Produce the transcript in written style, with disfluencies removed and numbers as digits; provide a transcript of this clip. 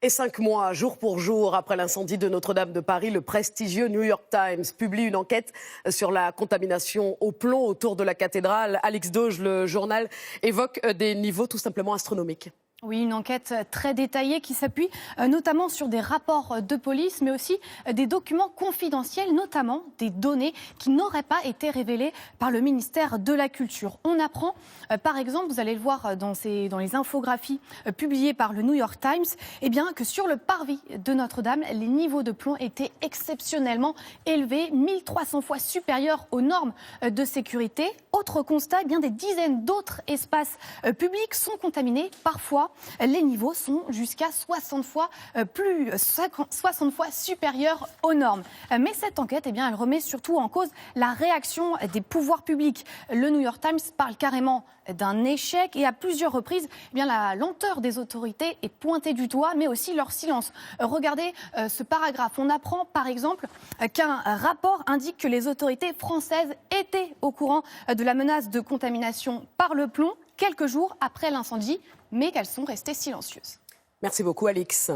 Et 5 mois, jour pour jour, après l'incendie de Notre-Dame de Paris, le prestigieux New York Times publie une enquête sur la contamination au plomb autour de la cathédrale. Alix Dauge, le journal, évoque des niveaux tout simplement astronomiques. Oui, une enquête très détaillée qui s'appuie notamment sur des rapports de police, mais aussi des documents confidentiels, notamment des données qui n'auraient pas été révélées par le ministère de la Culture. On apprend, par exemple, vous allez le voir dans les infographies publiées par le New York Times, eh bien, que sur le parvis de Notre-Dame, les niveaux de plomb étaient exceptionnellement élevés, 1300 fois supérieurs aux normes de sécurité. Autre constat, eh bien, des dizaines d'autres espaces publics sont contaminés, parfois. Les niveaux sont jusqu'à 60 fois supérieurs aux normes. Mais cette enquête, eh bien, elle remet surtout en cause la réaction des pouvoirs publics. Le New York Times parle carrément d'un échec et à plusieurs reprises, eh bien, la lenteur des autorités est pointée du doigt, mais aussi leur silence. Regardez ce paragraphe. On apprend par exemple qu'un rapport indique que les autorités françaises étaient au courant de la menace de contamination par le plomb quelques jours après l'incendie, mais qu'elles sont restées silencieuses. Merci beaucoup, Alix.